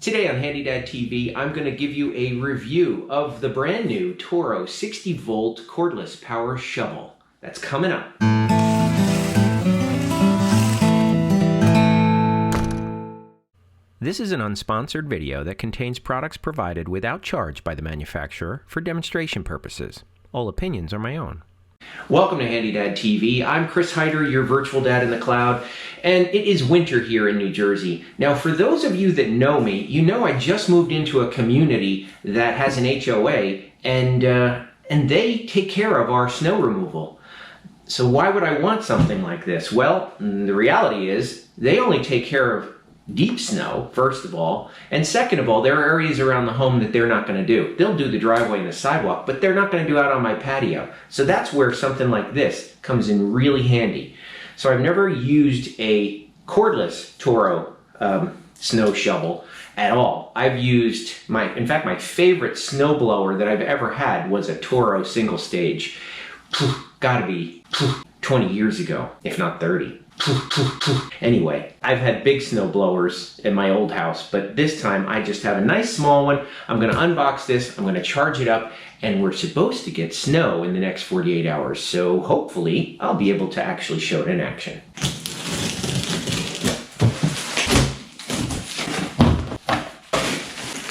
Today on HandyDadTV, I'm going to give you a review of the brand new Toro 60-volt cordless power shovel. That's coming up. This is an unsponsored video that contains products provided without charge by the manufacturer for demonstration purposes. All opinions are my own. Welcome to HandyDadTV. I'm Chris Hyder, your virtual dad in the cloud, and it is winter here in New Jersey. Now, for those of you that know me, you know I just moved into a community that has an HOA, and they take care of our snow removal. So why would I want something like this? Well, the reality is they only take care of deep snow, first of all, and second of all, there are areas around the home that they're not going to do. They'll do the driveway and the sidewalk, but they're not going to do out on my patio. So that's where something like this comes in really handy. So I've never used a cordless Toro snow shovel at all. I've used in fact, my favorite snowblower that I've ever had was a Toro single stage. Gotta be 20 years ago, if not 30. Anyway, I've had big snow blowers in my old house, but this time I just have a nice small one. I'm going to unbox this, I'm going to charge it up, and we're supposed to get snow in the next 48 hours, so hopefully I'll be able to actually show it in action.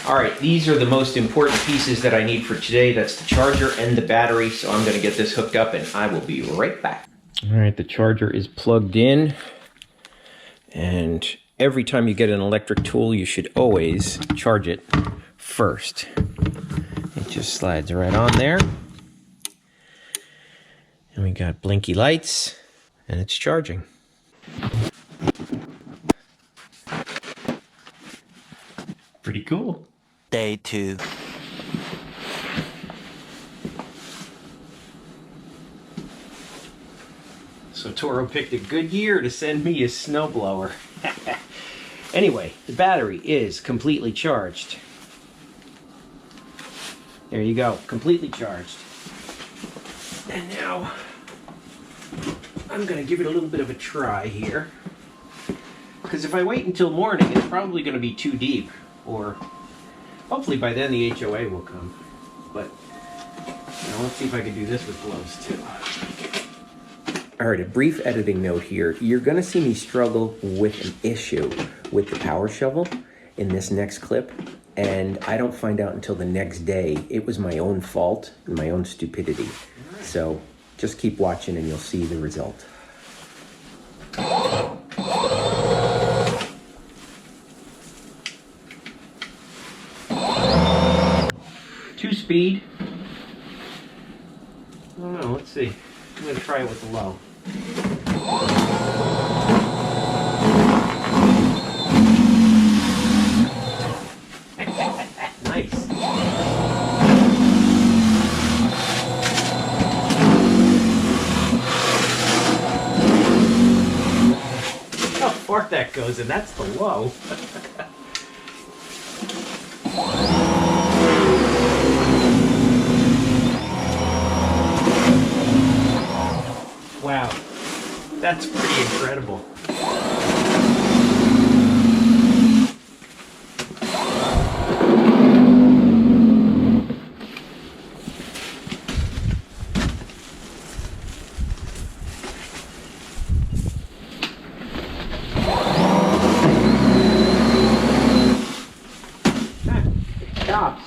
Alright, these are the most important pieces that I need for today. That's the charger and the battery, so I'm going to get this hooked up and I will be right back. Alright, the charger is plugged in, and every time you get an electric tool, you should always charge it first. It just slides right on there. And we got blinky lights, and it's charging. Pretty cool. Day 2. So Toro picked a good year to send me a snowblower. Anyway, the battery is completely charged. There you go, completely charged. And now, I'm gonna give it a little bit of a try here. Because if I wait until morning, it's probably gonna be too deep. Or, hopefully by then the HOA will come. But, let's see if I can do this with gloves too. Alright, a brief editing note here. You're going to see me struggle with an issue with the power shovel in this next clip, and I don't find out until the next day. It was my own fault, my own stupidity. So just keep watching and you'll see the result. 2-speed. I don't know, let's see. I'm going to try it with the low. Nice. How far that goes, and that's the low. Wow, that's pretty incredible. It stops.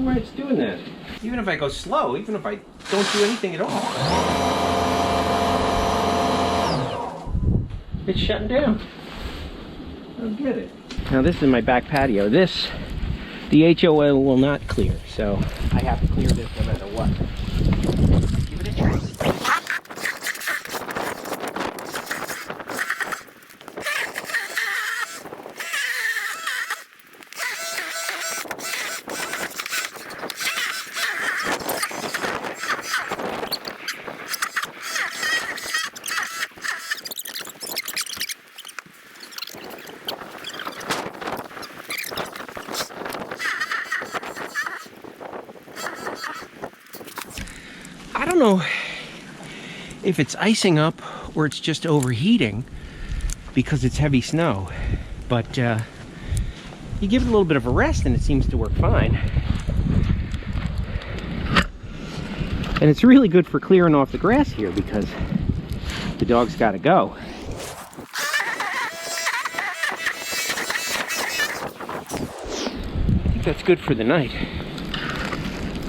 Why it's doing that. Even if I go slow, even if I don't do anything at all. It's shutting down. I don't get it. Now this is my back patio. This, the HOA will not clear, so I have to clear this no matter what. Give it a try. don't know if it's icing up or it's just overheating because it's heavy snow, but you give it a little bit of a rest and it seems to work fine. And it's really good for clearing off the grass here because the dog's got to go. I think that's good for the night.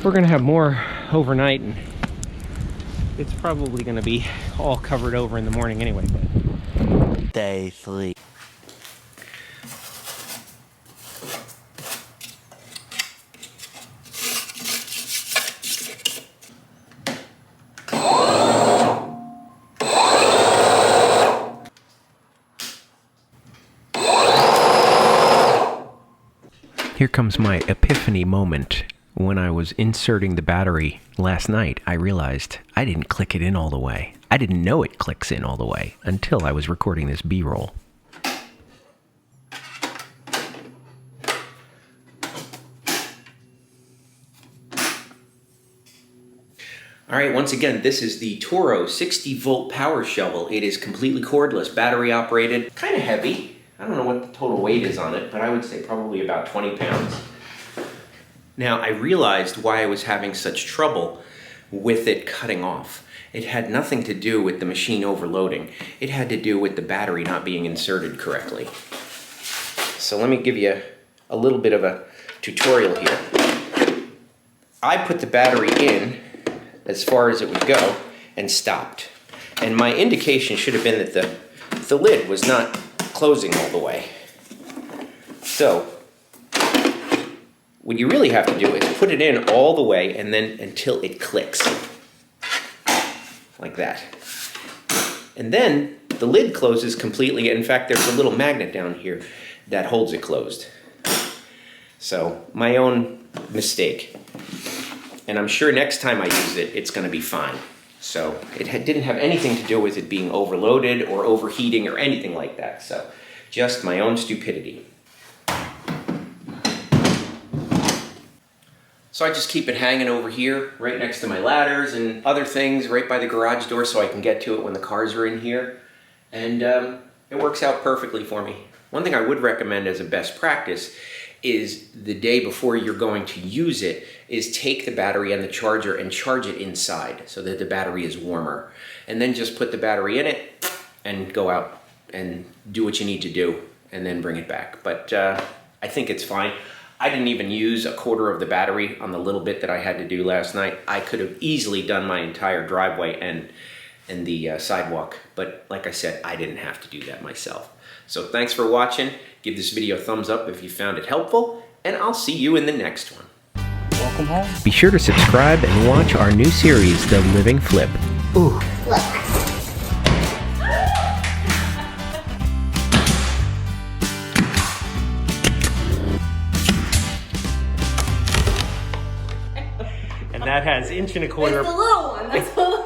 We're going to have more overnight, and it's probably going to be all covered over in the morning anyway. But Day 3. Here comes my epiphany moment. When I was inserting the battery last night, I realized I didn't click it in all the way. I didn't know it clicks in all the way until I was recording this B-roll. All right, once again, this is the Toro 60-volt power shovel. It is completely cordless, battery operated, kind of heavy. I don't know what the total weight is on it, but I would say probably about 20 pounds. Now, I realized why I was having such trouble with it cutting off. It had nothing to do with the machine overloading. It had to do with the battery not being inserted correctly. So let me give you a little bit of a tutorial here. I put the battery in as far as it would go and stopped. And my indication should have been that the lid was not closing all the way. So what you really have to do is put it in all the way and then until it clicks. Like that. And then the lid closes completely. In fact, there's a little magnet down here that holds it closed. So, my own mistake. And I'm sure next time I use it, it's going to be fine. So, it didn't have anything to do with it being overloaded or overheating or anything like that. So, just my own stupidity. So I just keep it hanging over here, right next to my ladders and other things, right by the garage door so I can get to it when the cars are in here. And it works out perfectly for me. One thing I would recommend as a best practice is the day before you're going to use it is take the battery and the charger and charge it inside so that the battery is warmer. And then just put the battery in it and go out and do what you need to do and then bring it back. But I think it's fine. I didn't even use a quarter of the battery on the little bit that I had to do last night. I could have easily done my entire driveway and the sidewalk, but like I said, I didn't have to do that myself. So thanks for watching. Give this video a thumbs up if you found it helpful, and I'll see you in the next one. Welcome home. Be sure to subscribe and watch our new series, The Living Flip. Ooh. And that has 1.25 inches. It's the little one. That's the little